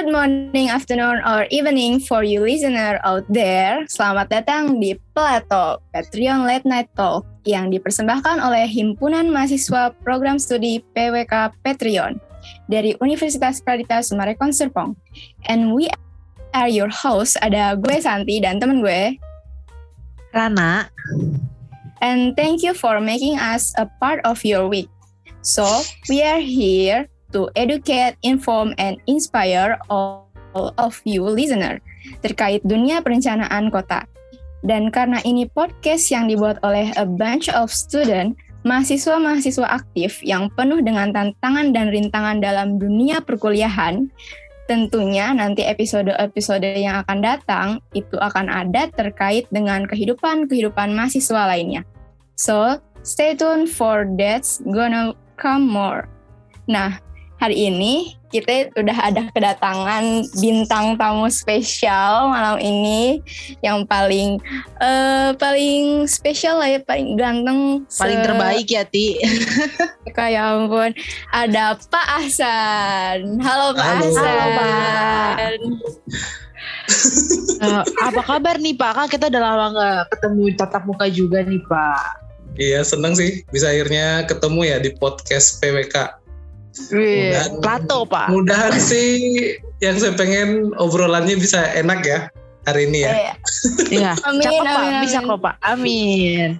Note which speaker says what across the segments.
Speaker 1: Good morning, afternoon, or evening for you listener out there. Selamat datang di Plato, Patreon Late Night Talk yang dipersembahkan oleh Himpunan Mahasiswa Program Studi PWK Patreon dari Universitas Pradita Sumarekon Serpong. And we are your host, ada gue Santi dan temen gue
Speaker 2: Rana.
Speaker 1: And thank you for making us a part of your week. So, we are here to educate, inform, and inspire all of you listener terkait dunia perencanaan kota. Dan karena ini podcast yang dibuat oleh a bunch of student, mahasiswa-mahasiswa aktif yang penuh dengan tantangan dan rintangan dalam dunia perkuliahan, tentunya nanti episode-episode yang akan datang itu akan ada terkait dengan kehidupan mahasiswa lainnya. So, stay tuned for that's gonna come more. Nah, hari ini kita udah ada kedatangan bintang tamu spesial malam ini yang paling spesial lah ya, paling ganteng,
Speaker 2: paling terbaik ya Ti.
Speaker 1: Kayak ampun, ada Pak Ahsan. Halo Pak Ahsan.
Speaker 2: Halo Pak. Apa kabar nih Pak? Kan kita udah lama gak ketemu tatap muka juga nih Pak.
Speaker 3: Iya, senang sih bisa akhirnya ketemu ya di podcast PWK.
Speaker 2: Plato Pak.
Speaker 3: Mudahan sih yang saya pengen obrolannya bisa enak ya hari ini ya.
Speaker 2: Iya. Cakep Pak, bisa kok Pak. Amin.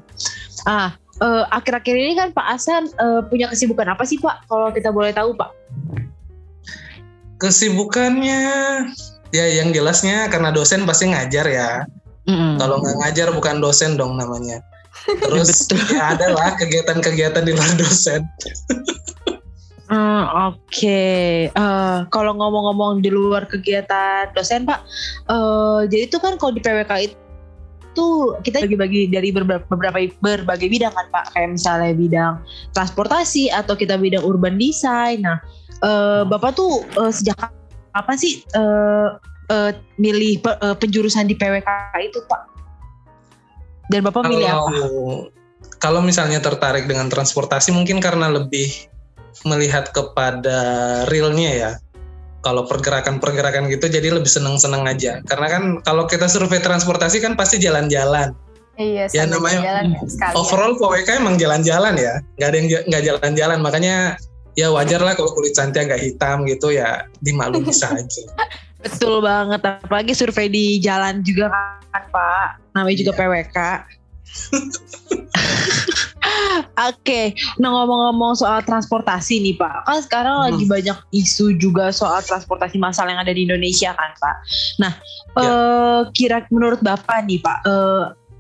Speaker 2: Akhir-akhir ini kan Pak Ahsan punya kesibukan apa sih Pak? Kalau kita boleh tahu Pak.
Speaker 3: Kesibukannya ya yang jelasnya karena dosen pasti ngajar ya. Kalau nggak ngajar bukan dosen dong namanya. Terus ya ada lah kegiatan-kegiatan di luar dosen.
Speaker 2: Oke. Kalau ngomong-ngomong di luar kegiatan dosen Pak, jadi itu kan kalau di PWK itu kita bagi-bagi dari berbagai bidang kan Pak, kayak misalnya bidang transportasi atau kita bidang urban design. Nah, Bapak tuh sejak kapan sih milih penjurusan di PWK itu Pak? Dan Bapak milih apa?
Speaker 3: Kalau misalnya tertarik dengan transportasi mungkin karena lebih melihat kepada realnya ya. Kalau pergerakan-pergerakan gitu jadi lebih seneng-seneng aja. Karena kan kalau kita survei transportasi kan pasti jalan-jalan.
Speaker 1: Iya,
Speaker 3: ya namanya jalan overall PWK emang jalan-jalan ya. Gak ada yang gak jalan-jalan. Makanya ya wajar lah kalau kulit Santi agak hitam gitu ya, dimaklumi saja.
Speaker 2: Betul banget. Apalagi survei di jalan juga kan Pak. Namanya juga PWK. Oke, nah ngomong-ngomong soal transportasi nih Pak, kan sekarang lagi banyak isu juga soal transportasi massal yang ada di Indonesia kan Pak. Nah, kira menurut Bapak nih Pak,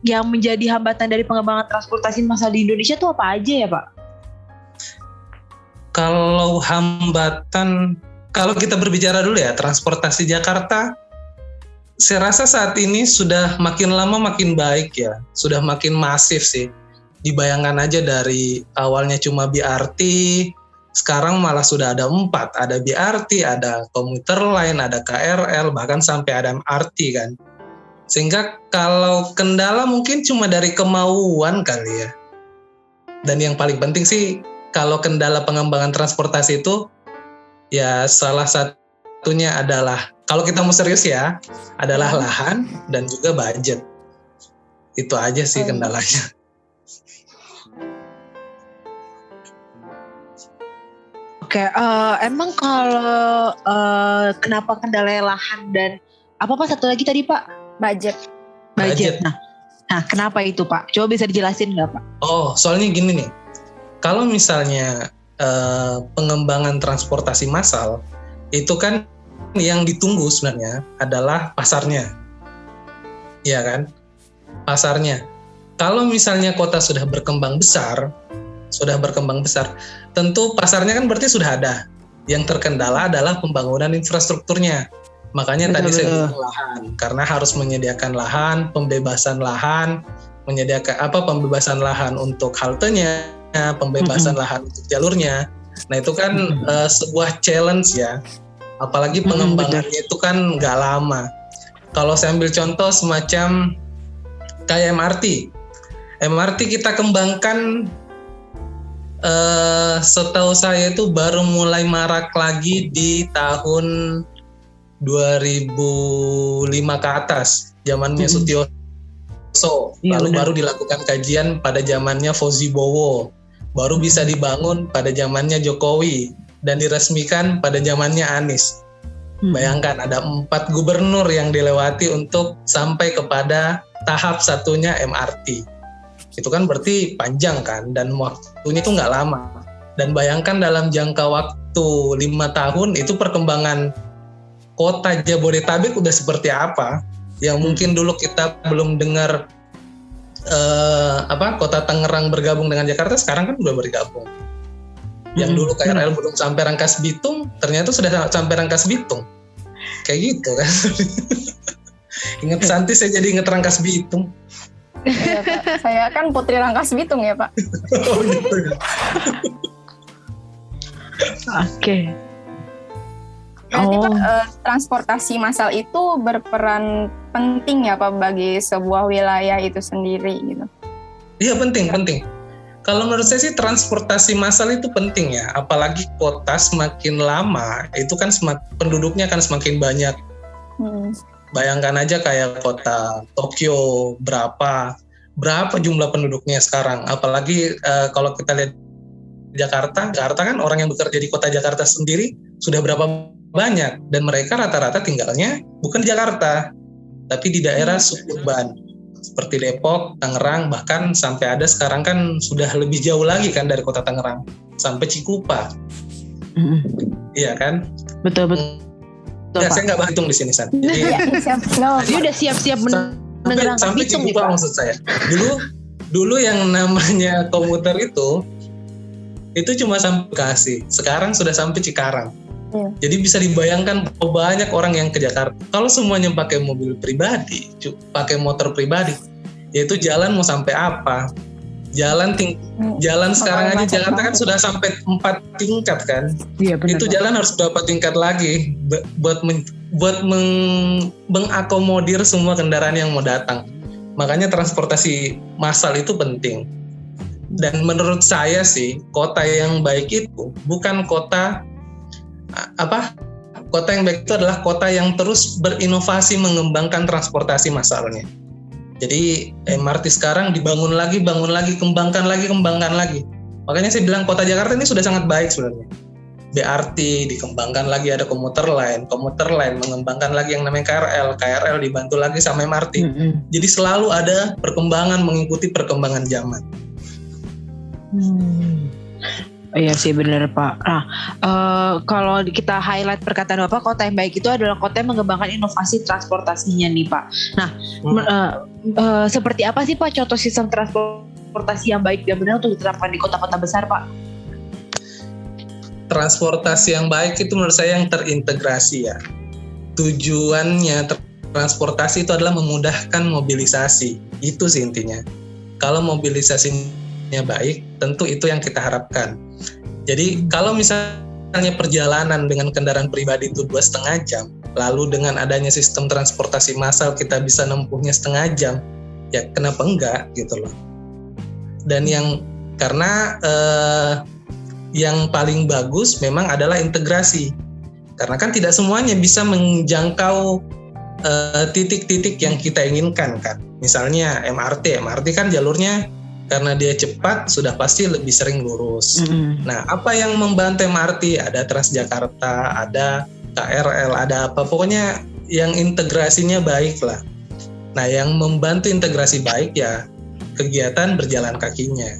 Speaker 2: yang menjadi hambatan dari pengembangan transportasi massal di Indonesia itu apa aja ya Pak?
Speaker 3: Kalau hambatan, kalau kita berbicara dulu ya, transportasi Jakarta, saya rasa saat ini sudah makin lama makin baik ya, sudah makin masif sih. Dibayangkan aja dari awalnya cuma BRT, sekarang malah sudah ada 4, ada BRT, ada komuter lain, ada KRL, bahkan sampai ada MRT kan. Sehingga kalau kendala mungkin cuma dari kemauan kali ya. Dan yang paling penting sih, kalau kendala pengembangan transportasi itu, ya salah satunya adalah, kalau kita mau serius ya, adalah lahan dan juga budget. Itu aja sih kendalanya.
Speaker 2: Oke, emang kalau kenapa kendala lahan dan apa satu lagi tadi Pak?
Speaker 1: Budget.
Speaker 2: Nah, kenapa itu Pak? Coba bisa dijelasin nggak Pak?
Speaker 3: Oh, soalnya gini nih, kalau misalnya pengembangan transportasi massal itu kan yang ditunggu sebenarnya adalah pasarnya, ya kan? Pasarnya. Kalau misalnya kota sudah berkembang besar, tentu pasarnya kan berarti sudah ada. Yang terkendala adalah pembangunan infrastrukturnya. Makanya tadi saya bilang lahan, karena harus menyediakan lahan, pembebasan lahan untuk haltenya, pembebasan lahan untuk jalurnya. Nah itu kan sebuah challenge ya. Apalagi pengembangannya itu kan nggak lama. Kalau saya ambil contoh semacam kayak MRT kita kembangkan setahu saya itu baru mulai marak lagi di tahun 2005 ke atas, zamannya Sutioso.
Speaker 2: Iya,
Speaker 3: Lalu
Speaker 2: benar.
Speaker 3: baru dilakukan kajian pada zamannya Fauzi Bowo. Baru bisa dibangun pada zamannya Jokowi dan diresmikan pada zamannya Anies. Bayangkan ada 4 gubernur yang dilewati untuk sampai kepada tahap satunya MRT. Itu kan berarti panjang kan, dan waktunya itu nggak lama. Dan bayangkan dalam jangka waktu 5 tahun itu perkembangan kota Jabodetabek udah seperti apa, yang mungkin dulu kita belum dengar kota Tangerang bergabung dengan Jakarta, sekarang kan udah bergabung. Yang dulu KRL belum sampai Rangkas Bitung, ternyata sudah sampai Rangkas Bitung. Kayak gitu kan. Ingat Santi, saya jadi ingat Rangkas Bitung.
Speaker 1: Iya, Pak. Saya kan putri Rangkas Bitung ya, Pak.
Speaker 3: Oh gitu ya.
Speaker 2: Oke.
Speaker 1: Berarti Pak, transportasi massal itu berperan penting ya Pak bagi sebuah wilayah itu sendiri gitu.
Speaker 3: Iya, penting. Kalau menurut saya sih transportasi massal itu penting ya, apalagi kota semakin lama itu kan penduduknya kan semakin banyak. Bayangkan aja kayak kota Tokyo, berapa jumlah penduduknya sekarang. Apalagi kalau kita lihat Jakarta kan orang yang bekerja di kota Jakarta sendiri sudah berapa banyak, dan mereka rata-rata tinggalnya bukan di Jakarta, tapi di daerah suburban seperti Depok, Tangerang, bahkan sampai ada sekarang kan sudah lebih jauh lagi kan dari kota Tangerang sampai Cikupa. Iya kan?
Speaker 2: Betul.
Speaker 3: Ya, saya nggak berhitung di sini, San. Jadi
Speaker 2: Dia udah siap-siap mendengarkan
Speaker 3: sampai
Speaker 2: hitung nih,
Speaker 3: Cikupa
Speaker 2: Pak.
Speaker 3: maksud saya. Dulu yang namanya komuter itu cuma sampai Bekasi. Sekarang sudah sampai Cikarang. Jadi bisa dibayangkan banyak orang yang ke Jakarta. Kalau semuanya pakai mobil pribadi, pakai motor pribadi, yaitu jalan mau sampai apa? Jalan sekarang aja Jakarta kan sudah sampai 4 tingkat kan?
Speaker 2: Iya, benar.
Speaker 3: Itu jalan harus berapa tingkat lagi buat mengakomodir semua kendaraan yang mau datang. Makanya transportasi massal itu penting. Dan menurut saya sih, kota yang baik itu bukan kota yang baik itu adalah kota yang terus berinovasi mengembangkan transportasi massalnya. Jadi MRT sekarang dibangun lagi, kembangkan lagi. Makanya saya bilang kota Jakarta ini sudah sangat baik sebenarnya. BRT dikembangkan lagi, ada komuter line mengembangkan lagi yang namanya KRL dibantu lagi sama MRT. Jadi selalu ada perkembangan mengikuti perkembangan zaman.
Speaker 2: Iya sih benar Pak. Nah, kalau kita highlight perkataan Bapak, kota yang baik itu adalah kota yang mengembangkan inovasi transportasinya nih Pak. Nah, seperti apa sih Pak contoh sistem transportasi yang baik dan benar untuk diterapkan di kota-kota besar Pak?
Speaker 3: Transportasi yang baik itu menurut saya yang terintegrasi ya. Tujuannya transportasi itu adalah memudahkan mobilisasi. Itu sih intinya. Kalau mobilisasinya baik, tentu itu yang kita harapkan. Jadi kalau misalnya perjalanan dengan kendaraan pribadi itu 2,5 jam, lalu dengan adanya sistem transportasi massal kita bisa nempuhnya 1/2 jam, ya kenapa enggak gitu loh. Dan karena yang paling bagus memang adalah integrasi, karena kan tidak semuanya bisa menjangkau titik-titik yang kita inginkan kan. Misalnya MRT kan jalurnya karena dia cepat sudah pasti lebih sering lurus. Nah, apa yang membantu MRT? Ada Transjakarta, ada KRL, ada apa, pokoknya yang integrasinya baik lah. Nah, yang membantu integrasi baik ya kegiatan berjalan kakinya.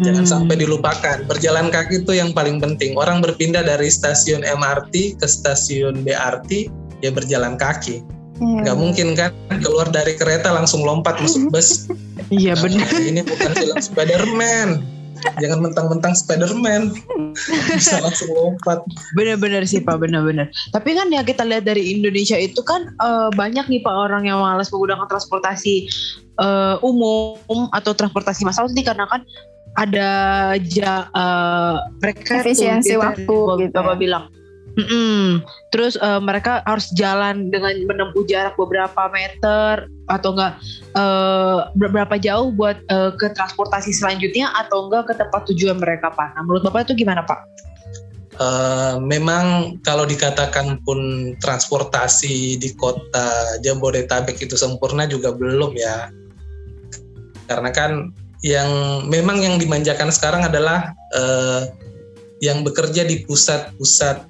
Speaker 3: Jangan sampai dilupakan, berjalan kaki itu yang paling penting. Orang berpindah dari stasiun MRT ke stasiun BRT ya berjalan kaki. Nggak mungkin kan keluar dari kereta langsung lompat masuk bus.
Speaker 2: Iya benar.
Speaker 3: Ini bukan film Spider-Man. Jangan mentang-mentang Spider-Man bisa langsung lompat.
Speaker 2: Benar-benar sih Pak, benar-benar. Tapi kan yang kita lihat dari Indonesia itu kan banyak nih Pak orang yang malas menggunakan transportasi umum atau transportasi massal dikarenakan ada mereka
Speaker 1: efisiensi waktu gitu.
Speaker 2: Bapak bilang. Terus mereka harus jalan dengan menempuh jarak beberapa meter atau enggak berapa jauh buat ke transportasi selanjutnya atau enggak ke tempat tujuan mereka Pak. Nah, menurut Bapak itu gimana Pak?
Speaker 3: Memang kalau dikatakan pun transportasi di kota Jabodetabek itu sempurna juga belum ya. Karena kan yang dimanjakan sekarang adalah yang bekerja di pusat-pusat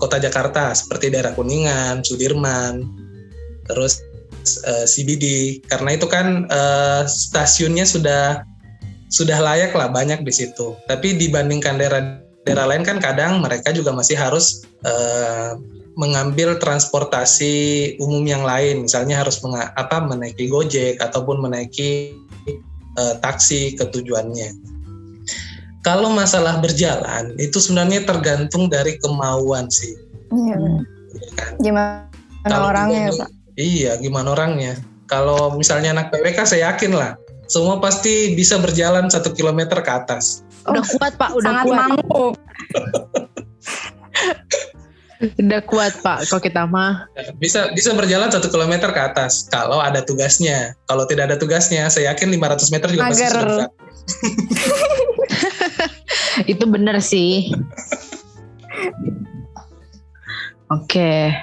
Speaker 3: kota Jakarta seperti daerah Kuningan, Sudirman, terus CBD. Karena itu kan stasiunnya sudah layak lah, banyak di situ. Tapi dibandingkan daerah lain kan kadang mereka juga masih harus mengambil transportasi umum yang lain, misalnya harus menaiki Gojek ataupun menaiki taksi ke tujuannya. Kalau masalah berjalan itu sebenarnya tergantung dari kemauan sih.
Speaker 1: Iya. Gimana
Speaker 3: Kalau
Speaker 1: orangnya ya, Pak?
Speaker 3: Iya, gimana orangnya. Kalau misalnya anak PWK saya yakin lah, semua pasti bisa berjalan 1 kilometer ke atas.
Speaker 2: Udah kuat Pak, udah
Speaker 1: Sangat
Speaker 2: kuat.
Speaker 1: mampu.
Speaker 2: Udah kuat Pak, kalau kita mah.
Speaker 3: Bisa berjalan 1 kilometer ke atas kalau ada tugasnya. Kalau tidak ada tugasnya, saya yakin 500 meter juga pasti sudah berat.
Speaker 2: Itu benar sih. Oke.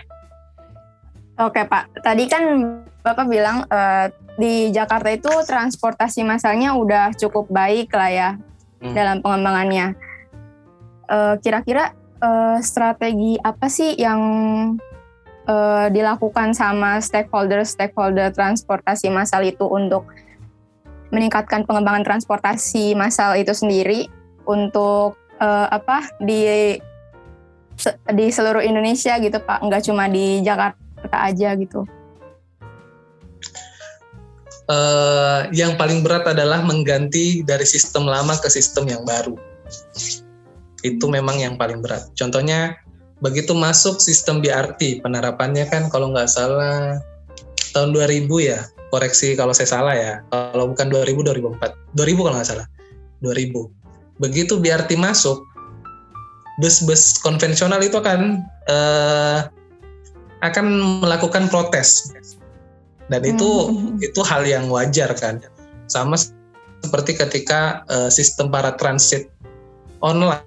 Speaker 1: Oke Pak, tadi kan Bapak bilang di Jakarta itu transportasi massalnya udah cukup baik lah ya dalam pengembangannya. Kira-kira strategi apa sih yang dilakukan sama stakeholder transportasi massal itu untuk meningkatkan pengembangan transportasi massal itu sendiri untuk di seluruh Indonesia gitu Pak, nggak cuma di Jakarta aja gitu.
Speaker 3: Yang paling berat adalah mengganti dari sistem lama ke sistem yang baru. Itu memang yang paling berat. Contohnya begitu masuk sistem BRT, penerapannya kan kalau nggak salah tahun 2000 ya, koreksi kalau saya salah ya, kalau bukan 2000, 2004, 2000 kalau nggak salah, 2000. Begitu BRT masuk, bus-bus konvensional itu akan melakukan protes, dan itu hal yang wajar kan. Sama seperti ketika sistem para transit online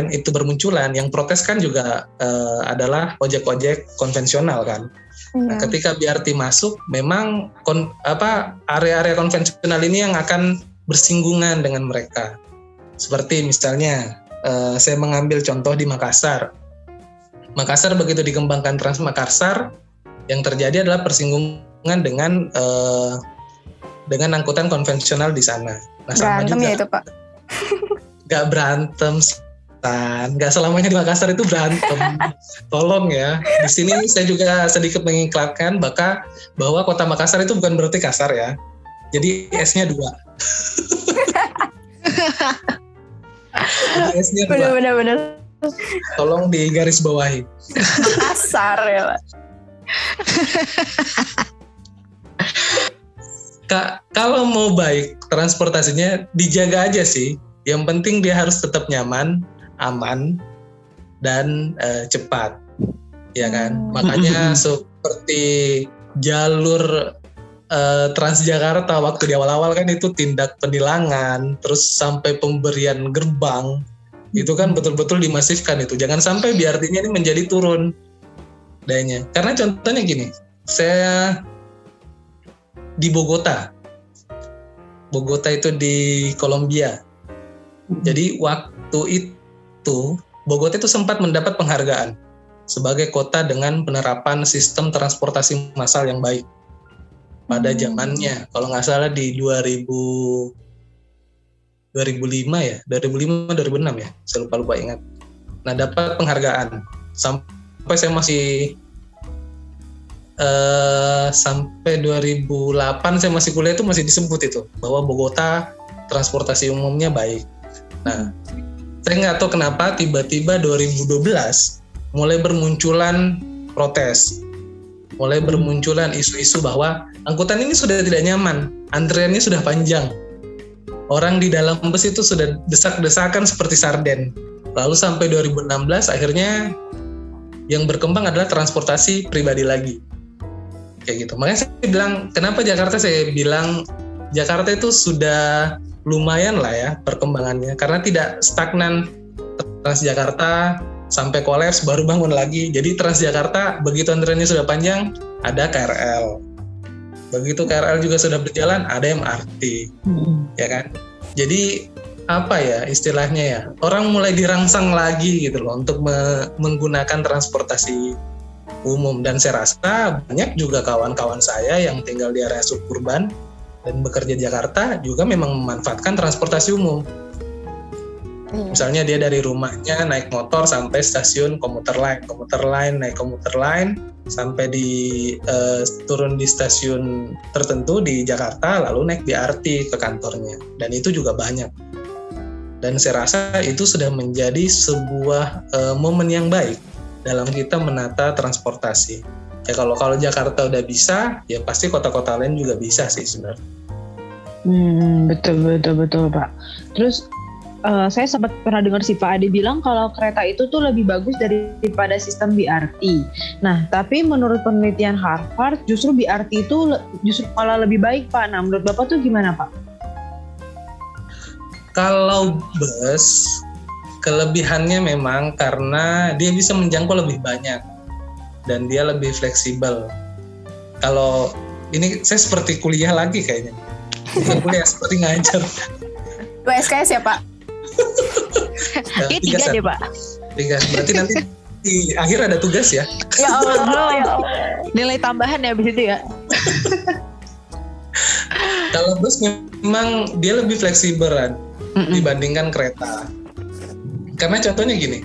Speaker 3: itu bermunculan, yang protes kan juga adalah ojek-ojek konvensional kan. Nah, ketika BRT masuk, memang area-area konvensional ini yang akan bersinggungan dengan mereka. Seperti misalnya saya mengambil contoh di Makassar. Makassar begitu dikembangkan Trans Makassar, yang terjadi adalah persinggungan dengan angkutan konvensional di sana. Nah, sama
Speaker 1: berantem
Speaker 3: juga.
Speaker 1: Ya itu Pak?
Speaker 3: Gak berantem sih. Nggak selamanya di Makassar itu berantem. Tolong ya. Di sini saya juga sedikit mengiklankan bahwa kota Makassar itu bukan berarti kasar ya. Jadi S-nya 2. Jadi S-nya 2.
Speaker 1: Benar.
Speaker 3: Tolong digaris bawahi.
Speaker 1: Kasar ya Pak.
Speaker 3: Kalau mau baik transportasinya dijaga aja sih. Yang penting dia harus tetap nyaman, aman, dan cepat, ya kan. Makanya seperti jalur Transjakarta waktu di awal-awal kan itu tindak penilangan, terus sampai pemberian gerbang, itu kan betul-betul dimasifkan itu. Jangan sampai BRT-nya ini menjadi turun dayanya. Karena contohnya gini, saya di Bogota itu di Kolombia. Jadi waktu itu Bogota itu sempat mendapat penghargaan sebagai kota dengan penerapan sistem transportasi massal yang baik pada zamannya. Kalau nggak salah di 2005 ya, 2005-2006 ya, saya lupa ingat. Nah, dapat penghargaan. Sampai saya masih sampai 2008 saya masih kuliah itu masih disebut itu bahwa Bogota transportasi umumnya baik. Nah, saya nggak tahu kenapa tiba-tiba 2012 mulai bermunculan protes, mulai bermunculan isu-isu bahwa angkutan ini sudah tidak nyaman, antriannya sudah panjang, orang di dalam bus itu sudah desak-desakan seperti sarden. Lalu sampai 2016 akhirnya yang berkembang adalah transportasi pribadi lagi, kayak gitu. Makanya saya bilang kenapa Jakarta, saya bilang Jakarta itu sudah lumayan lah ya perkembangannya, karena tidak stagnan Transjakarta sampai kolaps baru bangun lagi. Jadi Transjakarta begitu antriannya sudah panjang, ada KRL. Begitu KRL juga sudah berjalan, ada MRT. Ya kan? Jadi apa ya istilahnya ya, orang mulai dirangsang lagi gitu loh untuk menggunakan transportasi umum. Dan saya rasa banyak juga kawan-kawan saya yang tinggal di area suburban dan bekerja di Jakarta juga memang memanfaatkan transportasi umum. Misalnya dia dari rumahnya naik motor sampai stasiun komuter line naik komuter line sampai turun di stasiun tertentu di Jakarta, lalu naik BRT ke kantornya. Dan itu juga banyak. Dan saya rasa itu sudah menjadi sebuah momen yang baik dalam kita menata transportasi. Ya kalau Jakarta udah bisa, ya pasti kota-kota lain juga bisa sih sebenarnya.
Speaker 2: Betul Pak. Terus saya sempat pernah dengar si Pak Ade bilang kalau kereta itu tuh lebih bagus daripada sistem BRT. Nah, tapi menurut penelitian Harvard justru BRT itu justru malah lebih baik Pak. Nah, menurut Bapak tuh gimana Pak?
Speaker 3: Kalau bus, kelebihannya memang karena dia bisa menjangkau lebih banyak dan dia lebih fleksibel. Kalau ini saya seperti kuliah lagi kayaknya. Bukan kuliah, seperti ngajar.
Speaker 1: USKS ya Pak?
Speaker 2: Ini 3 deh Pak.
Speaker 3: 3, berarti nanti di akhir ada tugas ya?
Speaker 1: Ya Allah.
Speaker 2: Nilai tambahan ya abis itu ya?
Speaker 3: Kalau bus memang dia lebih fleksibel dibandingkan kereta. Karena contohnya gini,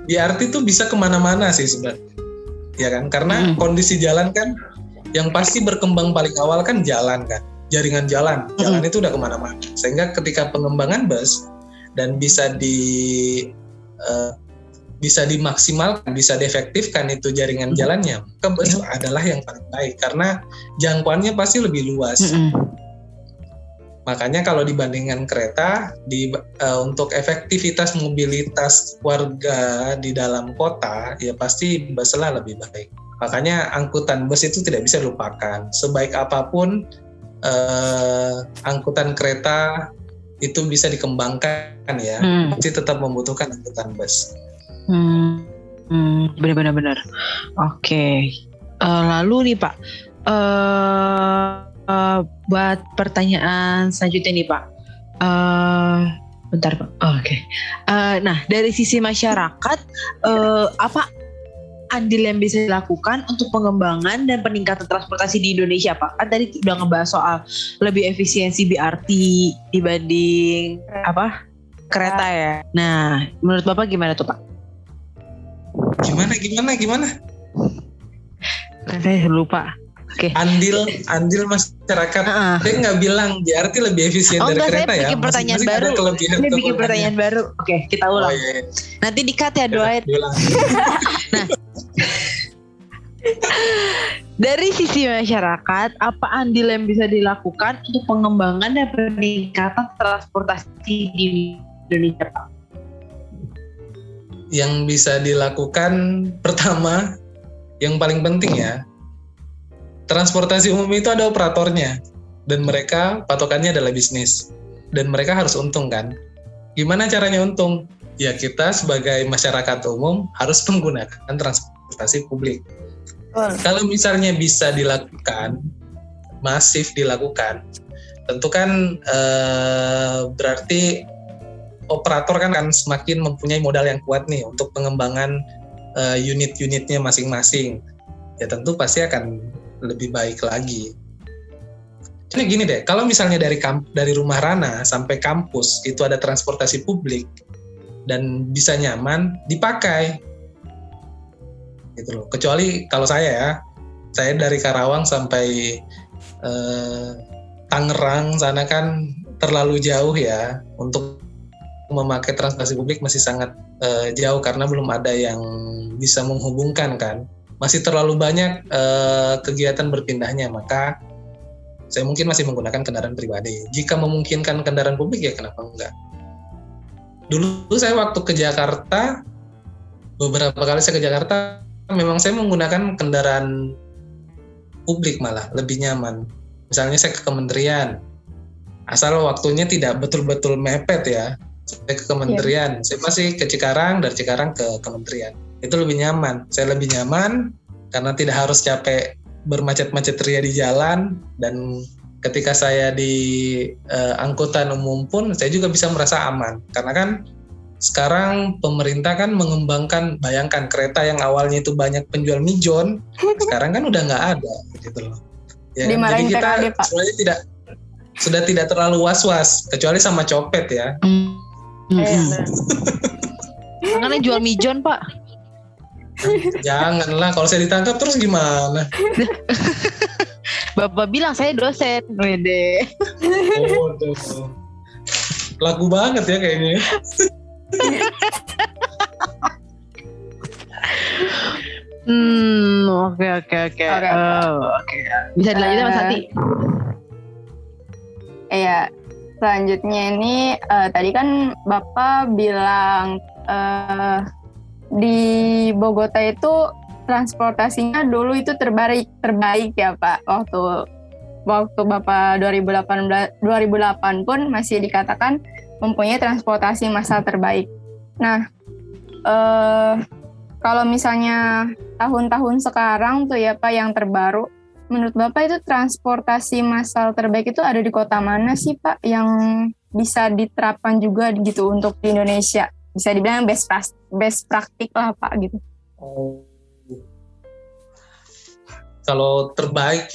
Speaker 3: BRT itu bisa kemana-mana sih sebenarnya, ya kan? Karena kondisi jalan kan, yang pasti berkembang paling awal kan jalan kan, jaringan jalan itu udah kemana-mana. Sehingga ketika pengembangan bus dan bisa dimaksimalkan, bisa diefektifkan itu jaringan jalannya, maka bus adalah yang paling baik karena jangkauannya pasti lebih luas. Makanya kalau dibandingkan kereta, untuk efektivitas mobilitas warga di dalam kota, ya pasti buslah lebih baik. Makanya angkutan bus itu tidak bisa dilupakan. Sebaik apapun angkutan kereta itu bisa dikembangkan ya, masih tetap membutuhkan angkutan bus.
Speaker 2: Benar. Oke. Lalu nih Pak, buat pertanyaan selanjutnya nih Pak. Bentar Pak. Oke. Nah, dari sisi masyarakat, apa andil yang bisa dilakukan untuk pengembangan dan peningkatan transportasi di Indonesia Pak? Kan tadi udah ngebahas soal lebih efisiensi BRT dibanding kereta ya. Nah, menurut Bapak gimana tuh Pak?
Speaker 3: Gimana?
Speaker 2: Saya lupa. Oke.
Speaker 3: Andil masyarakat. Saya nggak bilang BRT lebih efisien dari kereta ya.
Speaker 2: Saya bikin pertanyaan baru. Oke, kita ulang.
Speaker 3: Iya.
Speaker 2: Nanti di-cut ya doain. Nah, dari sisi masyarakat, apa andil yang bisa dilakukan untuk pengembangan dan peningkatan transportasi di Indonesia Pak?
Speaker 3: Yang bisa dilakukan pertama, yang paling penting ya, transportasi umum itu ada operatornya dan mereka patokannya adalah bisnis dan mereka harus untung kan. Gimana caranya untung? Ya kita sebagai masyarakat umum harus menggunakan transportasi publik. Kalau misalnya bisa dilakukan, masif dilakukan, tentu kan berarti operator kan akan semakin mempunyai modal yang kuat nih untuk pengembangan unit-unitnya masing-masing. Ya tentu pasti akan lebih baik lagi. Jadi gini deh, kalau misalnya dari rumah Rana sampai kampus itu ada transportasi publik dan bisa nyaman dipakai, gitu loh. Kecuali kalau saya dari Karawang sampai Tangerang sana kan terlalu jauh ya, untuk memakai transportasi publik masih sangat jauh karena belum ada yang bisa menghubungkan kan. Masih terlalu banyak kegiatan berpindahnya, maka saya mungkin masih menggunakan kendaraan pribadi. Jika memungkinkan kendaraan publik ya kenapa enggak. Dulu saya waktu ke Jakarta, beberapa kali saya ke Jakarta, memang saya menggunakan kendaraan publik malah, lebih nyaman. Misalnya saya ke kementerian, asal waktunya tidak betul-betul mepet ya. saya ke kementerian. Saya masih ke Cikarang, dari Cikarang ke kementerian. Itu lebih nyaman. Saya lebih nyaman karena tidak harus capek bermacet-macet ria di jalan, dan ketika saya di angkutan umum pun saya juga bisa merasa aman. Karena kan sekarang pemerintah kan mengembangkan, bayangkan kereta yang awalnya itu banyak penjual mijon, sekarang kan udah nggak ada gitu loh. Ya, jadi kita sebenarnya sudah tidak terlalu was-was, kecuali sama copet ya.
Speaker 2: Makanya jual mijon Pak.
Speaker 3: Janganlah, kalau saya ditangkap terus gimana?
Speaker 2: Bapak bilang saya dosen, wede.
Speaker 3: Oh, tuh. Laku banget ya kayaknya.
Speaker 2: Oke. Bisa dilanjutin Mas Santi?
Speaker 1: Iya, selanjutnya ini tadi kan Bapak bilang di Bogota itu transportasinya dulu itu terbaik ya Pak. Waktu Bapak 2008 pun masih dikatakan mempunyai transportasi massal terbaik. Nah, kalau misalnya tahun-tahun sekarang tuh ya Pak yang terbaru, menurut Bapak itu transportasi massal terbaik itu ada di kota mana sih Pak yang bisa diterapkan juga gitu untuk di Indonesia? Bisa dibilang best praktik lah Pak gitu.
Speaker 3: Kalau terbaik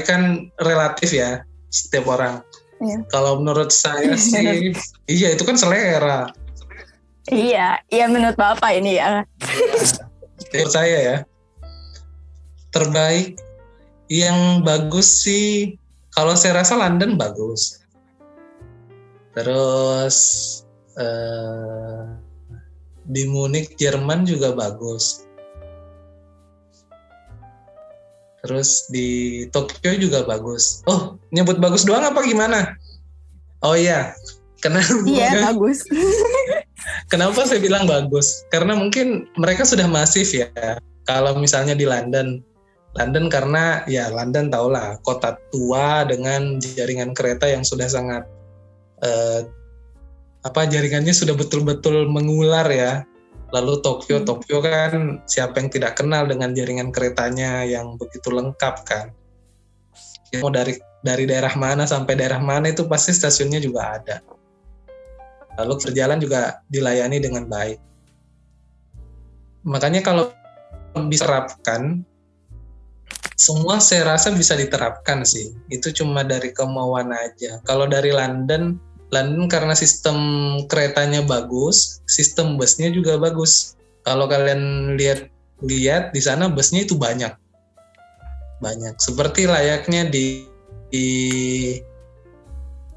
Speaker 3: kan relatif ya setiap orang. Iya. Kalau menurut saya sih, iya itu kan selera.
Speaker 1: Iya menurut Bapak ini ya.
Speaker 3: Menurut saya ya, terbaik yang bagus sih, kalau saya rasa London bagus. Terus di Munich, Jerman juga bagus. Terus di Tokyo juga bagus. Oh, nyebut bagus doang apa gimana? Oh iya, kenapa?
Speaker 1: Iya, bagus.
Speaker 3: Kenapa saya bilang bagus? Karena mungkin mereka sudah masif ya. Kalau misalnya di London karena ya London tahulah kota tua dengan jaringan kereta yang sudah sangat jaringannya sudah betul-betul mengular ya. Lalu Tokyo kan siapa yang tidak kenal dengan jaringan keretanya yang begitu lengkap kan. Mau dari daerah mana sampai daerah mana itu pasti stasiunnya juga ada. Lalu perjalanan juga dilayani dengan baik. Makanya kalau bisa diterapkan, semua saya rasa bisa diterapkan sih. Itu cuma dari kemauan aja. Kalau dari London karena sistem keretanya bagus, sistem busnya juga bagus. Kalau kalian lihat di sana busnya itu banyak. Seperti layaknya di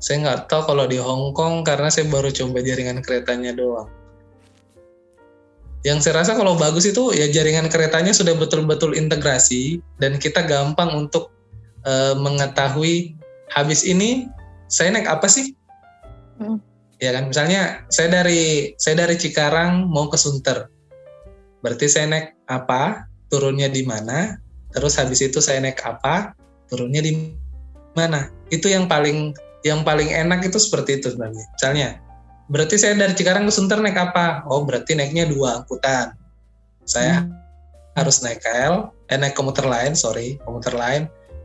Speaker 3: saya nggak tahu kalau di Hong Kong karena saya baru coba jaringan keretanya doang. Yang saya rasa kalau bagus itu ya jaringan keretanya sudah betul-betul integrasi dan kita gampang untuk mengetahui habis ini saya naik apa sih? Ya kan, misalnya saya dari Cikarang mau ke Sunter, berarti saya naik apa, turunnya di mana, terus habis itu saya naik apa, turunnya di mana. Itu yang paling enak itu seperti itu sebenarnya. Misalnya, berarti saya dari Cikarang ke Sunter naik apa? Oh, berarti naiknya 2 angkutan. Saya harus naik naik komuter lain,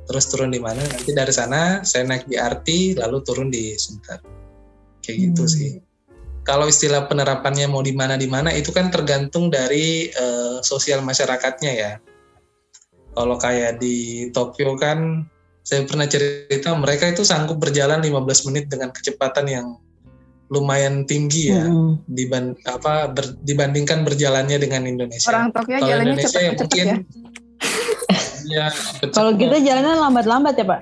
Speaker 3: terus turun di mana? Nanti dari sana saya naik BRT, lalu turun di Sunter. Kayak gitu sih. Kalau istilah penerapannya mau di mana itu kan tergantung dari sosial masyarakatnya ya. Kalau kayak di Tokyo kan saya pernah cerita mereka itu sanggup berjalan 15 menit dengan kecepatan yang lumayan tinggi ya dibandingkan berjalannya dengan Indonesia.
Speaker 1: Orang Tokyo jalannya cepet-cepet ya.
Speaker 3: Iya,
Speaker 2: kalau kita jalannya lambat-lambat ya Pak?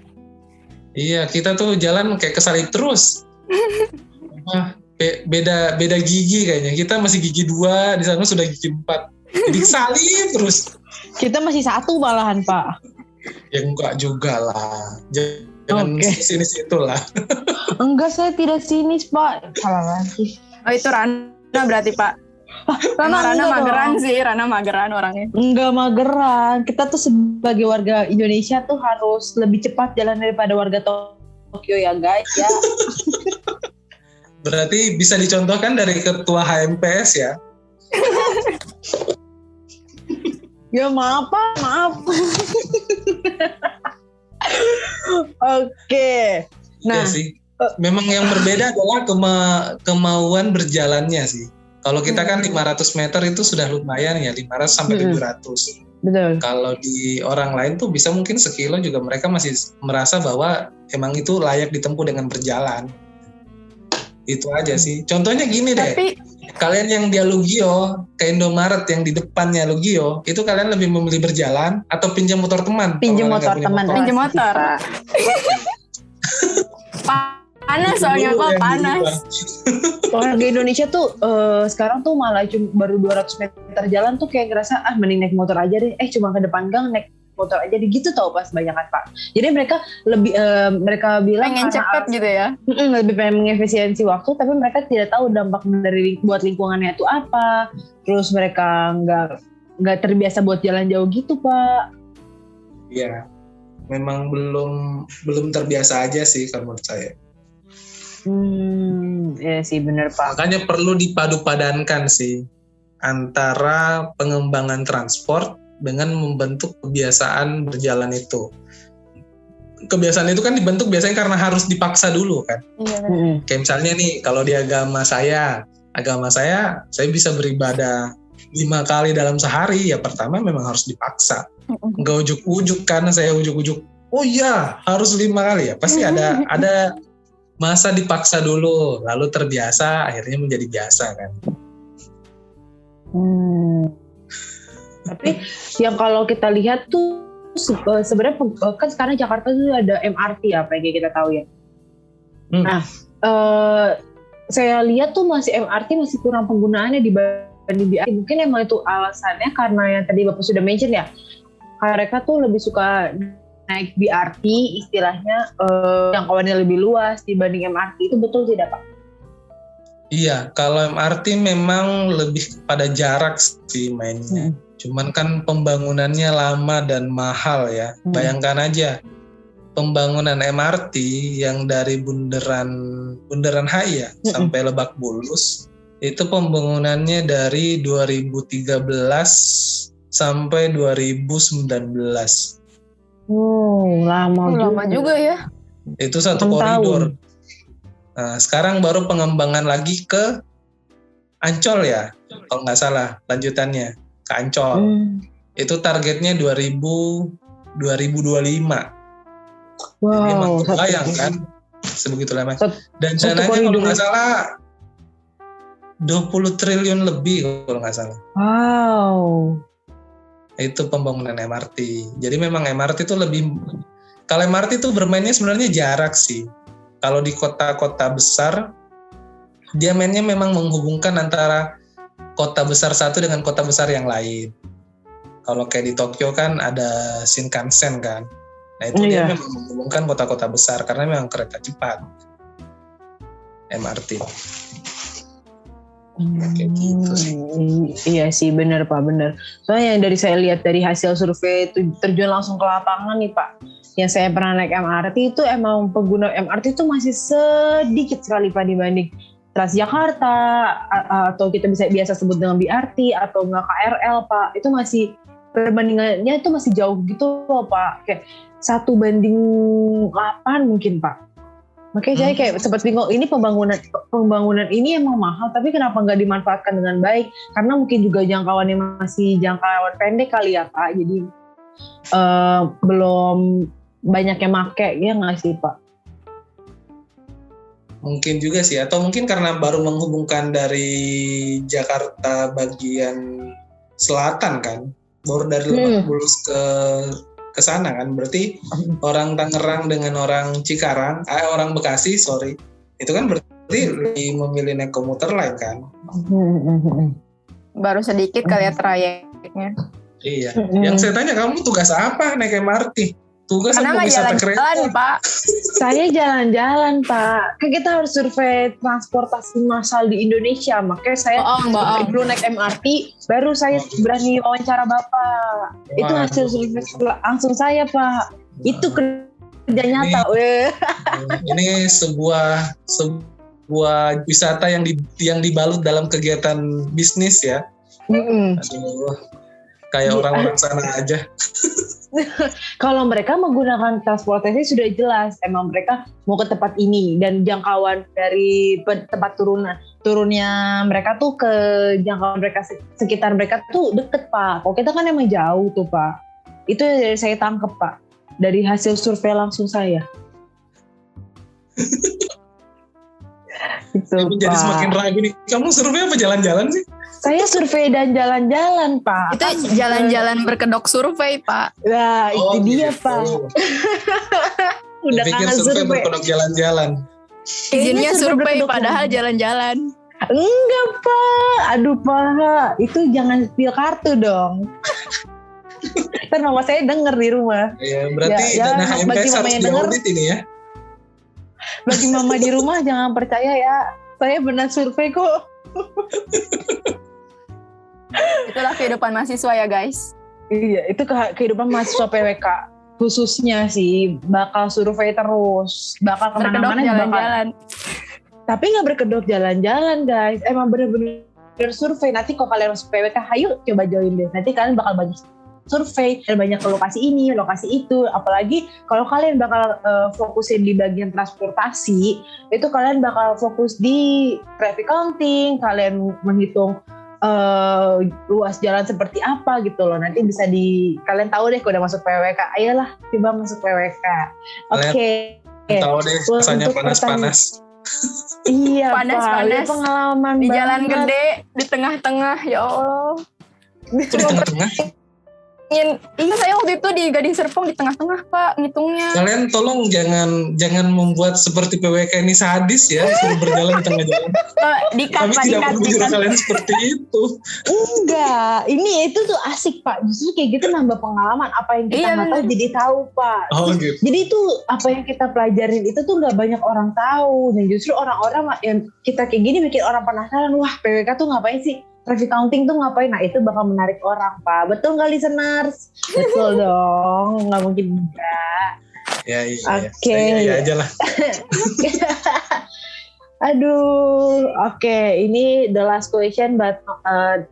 Speaker 3: Iya, kita tuh jalan kayak kesalip terus. Beda gigi kayaknya. Kita masih gigi 2, di sana sudah gigi 4. Jadi salib terus.
Speaker 2: Kita masih 1 malahan Pak.
Speaker 3: Ya enggak juga lah. Jangan sini-situ lah.
Speaker 2: Enggak, saya tidak sinis Pak. Salah lagi.
Speaker 1: Oh itu Rana berarti Pak. Rana mageran orangnya.
Speaker 2: Enggak mageran. Kita tuh sebagai warga Indonesia tuh harus lebih cepat jalan daripada warga Tokyo ya guys ya.
Speaker 3: Berarti bisa dicontohkan dari ketua HMPS ya.
Speaker 2: Ya maaf Pak, maaf. Oke. Nah,
Speaker 3: Ya sih. Memang yang berbeda adalah kemauan berjalannya sih. Kalau kita kan 500 meter itu sudah lumayan ya, 500 sampai 700.
Speaker 2: betul.
Speaker 3: Kalau di orang lain tuh bisa mungkin sekilo juga mereka masih merasa bahwa emang itu layak ditempuh dengan berjalan. Itu aja sih. Contohnya gini deh.
Speaker 1: Tapi
Speaker 3: Kalian yang di Alugio, ke Indomaret yang di depannya Alugio, itu kalian lebih memilih berjalan atau pinjam motor teman?
Speaker 2: Pinjam
Speaker 3: Kalau
Speaker 2: motor
Speaker 3: kalian nggak punya
Speaker 2: teman.
Speaker 1: Pinjam motor. Panas soalnya
Speaker 3: Dulu
Speaker 1: Pak,
Speaker 3: yang
Speaker 1: panas.
Speaker 2: Orang di Indonesia tuh sekarang tuh malah cuma baru 200 meter jalan tuh kayak ngerasa mending naik motor aja deh. Cuma ke depan gang naik motor aja deh gitu tau pas banyakan Pak. Jadi mereka lebih mereka bilang
Speaker 1: Pengen cepet gitu ya.
Speaker 2: lebih pengen mengefisiensi waktu, tapi mereka tidak tahu dampak dari buat lingkungannya itu apa. Terus mereka nggak terbiasa buat jalan jauh gitu Pak.
Speaker 3: Iya, memang belum terbiasa aja sih kalau menurut saya.
Speaker 2: Ya sih bener Pak.
Speaker 3: Makanya perlu dipadu-padankan sih antara pengembangan transport dengan membentuk kebiasaan berjalan itu. Kebiasaan itu kan dibentuk biasanya karena harus dipaksa dulu kan.
Speaker 1: Iya.
Speaker 3: Kayak misalnya nih, kalau di agama saya bisa beribadah 5 kali dalam sehari, ya pertama memang harus dipaksa. Nggak ujuk-ujuk karena saya ujuk-ujuk, oh iya harus 5 kali ya. Pasti ada masa dipaksa dulu, lalu terbiasa, akhirnya menjadi biasa kan.
Speaker 2: Tapi yang kalau kita lihat tuh sebenarnya kan sekarang Jakarta tuh ada MRT ya, kayak kita tahu ya. Nah, saya lihat tuh MRT masih kurang penggunaannya dibanding BRT. Mungkin emang itu alasannya karena yang tadi Bapak sudah mention ya, mereka tuh lebih suka naik BRT, istilahnya jangkauannya lebih luas dibanding MRT. Itu betul tidak Pak?
Speaker 3: Iya, kalau MRT memang lebih pada jarak sih mainnya. Cuman kan pembangunannya lama dan mahal ya. Bayangkan aja, pembangunan MRT yang dari Bundaran HI ya sampai Lebak Bulus, itu pembangunannya dari 2013 sampai 2019.
Speaker 2: Lama
Speaker 1: juga ya.
Speaker 3: Itu satu koridor. Nah, sekarang baru pengembangan lagi ke Ancol ya, kalau nggak salah lanjutannya ke Ancol. Itu targetnya 2025.
Speaker 2: Wow.
Speaker 3: Jadi emang kebayang kan, sebegitu lama. Dan dananya kalau nggak salah 20 triliun lebih kalau nggak salah.
Speaker 2: Wow.
Speaker 3: Itu pembangunan MRT. Jadi memang MRT itu kalau MRT itu bermainnya sebenarnya jarak sih. Kalau di kota-kota besar, dia mainnya memang menghubungkan antara kota besar satu dengan kota besar yang lain. Kalau kayak di Tokyo kan ada Shinkansen kan. Nah itu dia memang menghubungkan kota-kota besar karena memang kereta cepat. MRT. Kayak gitu sih.
Speaker 2: Iya sih benar Pak, benar. Soalnya yang saya lihat dari hasil survei terjun langsung ke lapangan nih Pak, yang saya pernah naik MRT itu emang pengguna MRT itu masih sedikit sekali Pak dibanding Transjakarta atau kita biasa sebut dengan BRT atau nggak KRL Pak. Itu masih perbandingannya itu masih jauh gitu loh Pak, kayak 1:8 mungkin Pak. Makanya saya kayak sempat bingung, ini pembangunan ini emang mahal, tapi kenapa nggak dimanfaatkan dengan baik? Karena mungkin juga jangkauannya masih jangkauan pendek kali ya Pak, jadi belum banyak yang make, ya nggak sih Pak?
Speaker 3: Mungkin juga sih, atau mungkin karena baru menghubungkan dari Jakarta bagian selatan kan, baru dari Lebak Bulus ke sana kan, berarti orang Tangerang dengan orang Cikarang, orang Bekasi, itu kan berarti lebih memilih naik komuter lain kan?
Speaker 1: Baru sedikit kali ya trayeknya.
Speaker 3: Iya. Yang saya tanya, kamu tugas apa naik MRT? Tugas
Speaker 1: karena
Speaker 3: apa wisata kereta?
Speaker 1: Jalan Pak.
Speaker 2: Saya jalan-jalan Pak. Kan kita harus survei transportasi massal di Indonesia. Makanya saya dulu naik MRT, baru saya berani wawancara Bapak. Itu hasil survei langsung saya Pak. Itu kerja nyata.
Speaker 3: Ini sebuah sebuah wisata yang dibalut dalam kegiatan bisnis ya. Aduh, kayak orang-orang sana aja.
Speaker 2: Kalau mereka menggunakan transportasi sudah jelas, emang mereka mau ke tempat ini dan jangkauan dari tempat turunnya mereka tuh ke jangkauan mereka sekitar mereka tuh deket Pak. Kalau kita kan emang jauh tuh Pak. Itu yang saya tangkep Pak dari hasil survei langsung saya. Itu
Speaker 3: jadi
Speaker 2: Pak.
Speaker 3: semakin ragu nih. Kamu survei apa jalan-jalan sih?
Speaker 2: Saya survei dan jalan-jalan Pak.
Speaker 1: Itu jalan-jalan berkedok survei Pak.
Speaker 2: Nah itu dia
Speaker 3: gitu.
Speaker 2: Pak. Udah
Speaker 3: Pikir
Speaker 2: kangen
Speaker 3: survei
Speaker 2: survei.
Speaker 3: berkedok jalan-jalan.
Speaker 1: Izinnya survei
Speaker 2: berkedok
Speaker 1: padahal
Speaker 2: jalan.
Speaker 1: jalan-jalan.
Speaker 2: Enggak Pak. Aduh Pak. Itu jangan spill kartu dong. Ntar mama saya denger di rumah.
Speaker 3: Ya, berarti dana HMKS harus diaudit ini ya.
Speaker 2: Bagi mama di rumah jangan percaya ya. Saya benar survei kok.
Speaker 1: Itulah kehidupan mahasiswa ya guys.
Speaker 2: Iya, itu kehidupan mahasiswa PWK. Khususnya sih bakal survei terus. Bakal
Speaker 1: Berkedok
Speaker 2: kemana-mana
Speaker 1: jalan-jalan.
Speaker 2: Tapi gak berkedok jalan-jalan guys. Emang bener-bener survei. Nanti kalau kalian masuk PWK, ayo coba join deh. Nanti kalian bakal banyak survei dan banyak ke lokasi ini, lokasi itu. Apalagi kalau kalian bakal fokusin di bagian transportasi, itu kalian bakal fokus di traffic counting, kalian menghitung luas jalan seperti apa gitu loh. Nanti bisa kalian tahu deh kalau udah masuk PWK. Ayolah coba masuk PWK. Oke.
Speaker 3: Tahu deh rasanya panas-panas.
Speaker 2: Iya
Speaker 1: panas-panas.
Speaker 2: Pengalaman
Speaker 1: di
Speaker 2: banget.
Speaker 1: Jalan Gede, di tengah-tengah, ya Allah.
Speaker 3: Itu di tengah-tengah.
Speaker 1: Iya saya waktu itu di Gading Serpong di tengah-tengah Pak ngitungnya.
Speaker 3: Kalian tolong jangan membuat seperti PWK ini sadis ya, suruh berjalan di tengah jalan. Kami tidak menyuruh kalian seperti itu.
Speaker 2: Enggak, itu tuh asik Pak. Justru kayak gitu nambah pengalaman. Apa yang kita nggak tahu jadi tahu Pak.
Speaker 3: Oh gitu.
Speaker 2: Jadi itu apa yang kita pelajarin itu tuh nggak banyak orang tahu. Dan justru orang-orang yang kita kayak gini bikin orang penasaran. Wah PWK tuh ngapain sih? Traffic counting tuh ngapain? Nah itu bakal menarik orang Pak. Betul nggak listeners? Betul dong. Nggak mungkin enggak.
Speaker 3: Ya iya.
Speaker 2: Oke.
Speaker 3: Ya aja lah.
Speaker 2: Aduh, oke. Ini the last question,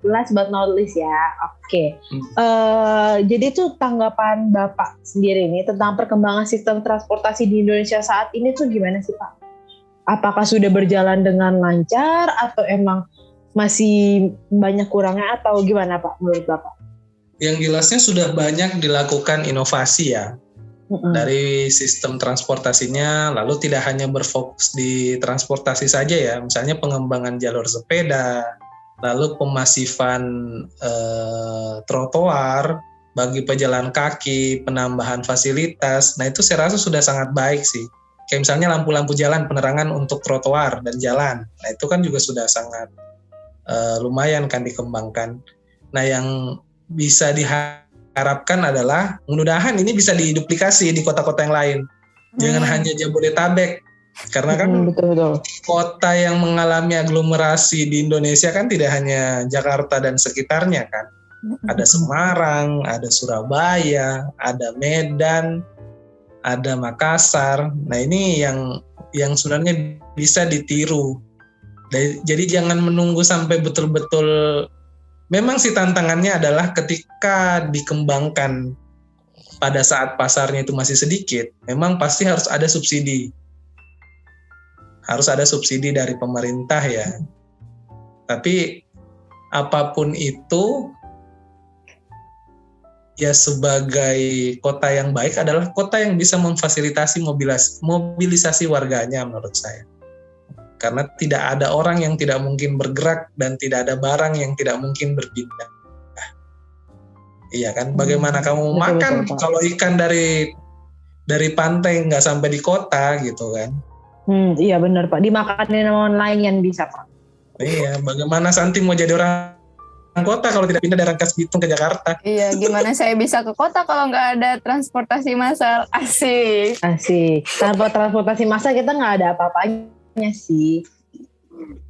Speaker 2: last but not least ya. Oke. Jadi tuh tanggapan Bapak sendiri nih tentang perkembangan sistem transportasi di Indonesia saat ini tuh gimana sih Pak? Apakah sudah berjalan dengan lancar atau emang masih banyak kurangnya atau gimana Pak menurut Bapak?
Speaker 3: Yang jelasnya sudah banyak dilakukan inovasi ya. Dari sistem transportasinya, lalu tidak hanya berfokus di transportasi saja ya, misalnya pengembangan jalur sepeda, lalu pemasifan trotoar bagi pejalan kaki, penambahan fasilitas. Nah itu saya rasa sudah sangat baik sih. Kayak misalnya lampu-lampu jalan, penerangan untuk trotoar dan jalan. Nah itu kan juga sudah sangat lumayan kan dikembangkan. Nah yang bisa diharapkan adalah mudah-mudahan ini bisa diduplikasi di kota-kota yang lain. Jangan hanya Jabodetabek. Karena kan
Speaker 2: betul.
Speaker 3: Kota yang mengalami aglomerasi di Indonesia kan tidak hanya Jakarta dan sekitarnya kan. Ada Semarang, ada Surabaya, ada Medan, ada Makassar. Nah ini yang sebenarnya bisa ditiru. Jadi jangan menunggu sampai betul-betul. Memang sih tantangannya adalah ketika dikembangkan pada saat pasarnya itu masih sedikit, memang pasti harus ada subsidi. Harus ada subsidi dari pemerintah ya. Tapi apapun itu, ya sebagai kota yang baik adalah kota yang bisa memfasilitasi mobilisasi warganya menurut saya. Karena tidak ada orang yang tidak mungkin bergerak dan tidak ada barang yang tidak mungkin berpindah. Iya kan? Bagaimana kamu makan kalau ikan dari pantai nggak sampai di kota gitu kan?
Speaker 2: Iya benar Pak. Dimakanin online yang bisa Pak.
Speaker 3: Iya. Bagaimana Santi mau jadi orang kota kalau tidak pindah dari Rangkas Bitung ke Jakarta?
Speaker 1: Iya. Gimana saya bisa ke kota kalau nggak ada transportasi massal? Asik.
Speaker 2: Tanpa transportasi massal kita nggak ada apa-apanya sih.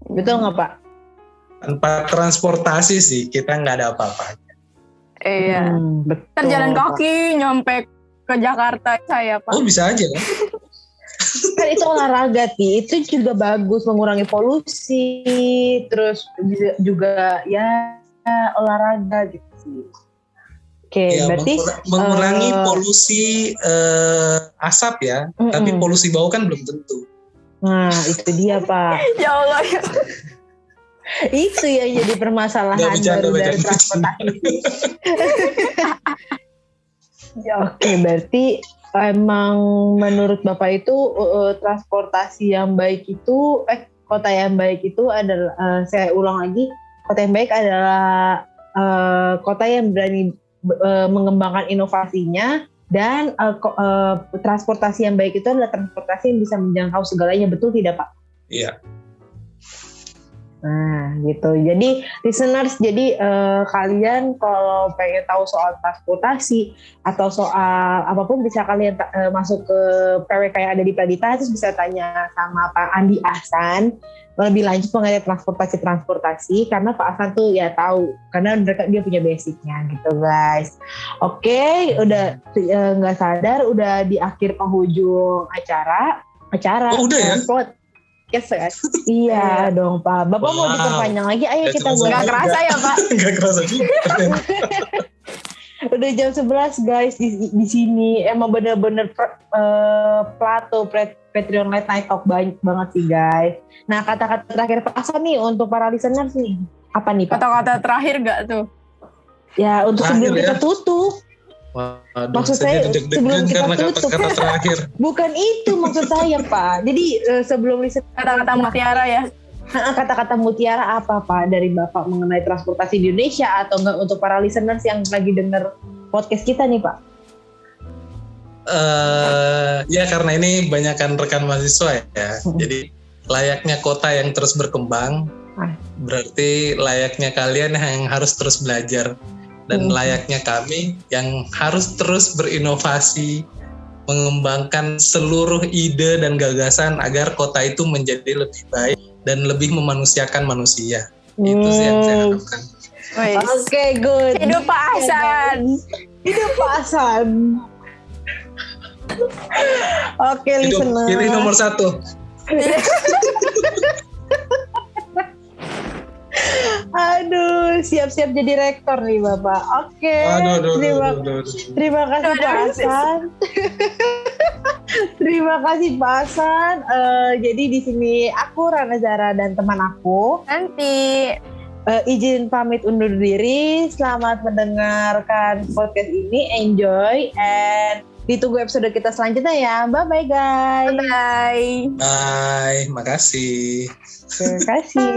Speaker 2: Betul nggak Pak?
Speaker 3: Tanpa transportasi sih kita nggak ada apa-apanya.
Speaker 1: Iya.
Speaker 2: Betul.
Speaker 1: Jalan kaki nyampe ke Jakarta saya Pak.
Speaker 3: Oh bisa aja kan?
Speaker 2: kan itu olahraga itu juga bagus mengurangi polusi, terus juga ya olahraga gitu sih. Oke,
Speaker 3: Ya,
Speaker 2: berarti
Speaker 3: mengurangi polusi asap ya, tapi polusi bau kan belum tentu.
Speaker 2: Nah, itu dia Pak.
Speaker 1: Ya Allah.
Speaker 2: Itu yang jadi permasalahan baru dari transportasi. Ya, oke, berarti emang menurut Bapak itu transportasi yang baik itu kota yang baik itu adalah saya ulang lagi, kota yang baik adalah kota yang berani mengembangkan inovasinya dan transportasi yang baik itu adalah transportasi yang bisa menjangkau segalanya, betul tidak Pak?
Speaker 3: Iya.
Speaker 2: Nah gitu, jadi listeners, jadi kalian kalau pengen tahu soal transportasi atau soal apapun bisa kalian masuk ke PWK yang ada di Pradita, terus bisa tanya sama Pak Andi Ahsan lebih lanjut mengenai transportasi, karena Pak Ahsan tuh ya tahu, karena dia punya basicnya gitu guys. Oke, udah nggak sadar udah di akhir penghujung acara.
Speaker 3: Oh, udah ya?
Speaker 2: Yes, iya dong Pak. Bapak mau diperpanjang lagi? Ayo kita buat.
Speaker 1: Nggak kerasa ya Pak?
Speaker 3: Nggak kerasa juga.
Speaker 2: Udah jam 11 guys di sini. Emang bener-bener plato Patreon Late Night Talk banyak banget sih guys. Nah kata-kata terakhir Pak Hasan nih untuk para listeners nih. Apa nih Pak?
Speaker 1: Kata-kata terakhir gak tuh?
Speaker 2: Ya untuk
Speaker 3: terakhir
Speaker 2: sebelum kita tutup.
Speaker 3: Waduh,
Speaker 2: maksud saya sebelum kita tutup
Speaker 3: kata terakhir.
Speaker 2: Bukan itu maksud saya Pak. Jadi sebelum
Speaker 1: kata-kata mutiara ya.
Speaker 2: Kata-kata mutiara apa Pak dari Bapak mengenai transportasi di Indonesia atau enggak untuk para listeners yang lagi denger podcast kita nih Pak?
Speaker 3: Ya karena ini banyakkan rekan mahasiswa ya. Jadi layaknya kota yang terus berkembang, berarti layaknya kalian yang harus terus belajar. Dan layaknya kami yang harus terus berinovasi, mengembangkan seluruh ide dan gagasan agar kota itu menjadi lebih baik dan lebih memanusiakan manusia. Itu sih yang saya harapkan.
Speaker 2: Oke, good.
Speaker 1: Hidup Pak Hasan.
Speaker 2: Hidup Pak Hasan. Oke, listener.
Speaker 3: Ini nomor 1.
Speaker 2: Aduh, siap-siap jadi rektor nih Bapak. Oke. Terima kasih Pak Hasan. Terima kasih Pak Hasan. Jadi di sini aku Rana Zara dan teman aku
Speaker 1: Nanti
Speaker 2: izin pamit undur diri. Selamat mendengarkan podcast ini. Enjoy and ditunggu episode kita selanjutnya ya. Bye-bye guys.
Speaker 1: bye.
Speaker 3: Bye, makasih.
Speaker 2: Terima kasih.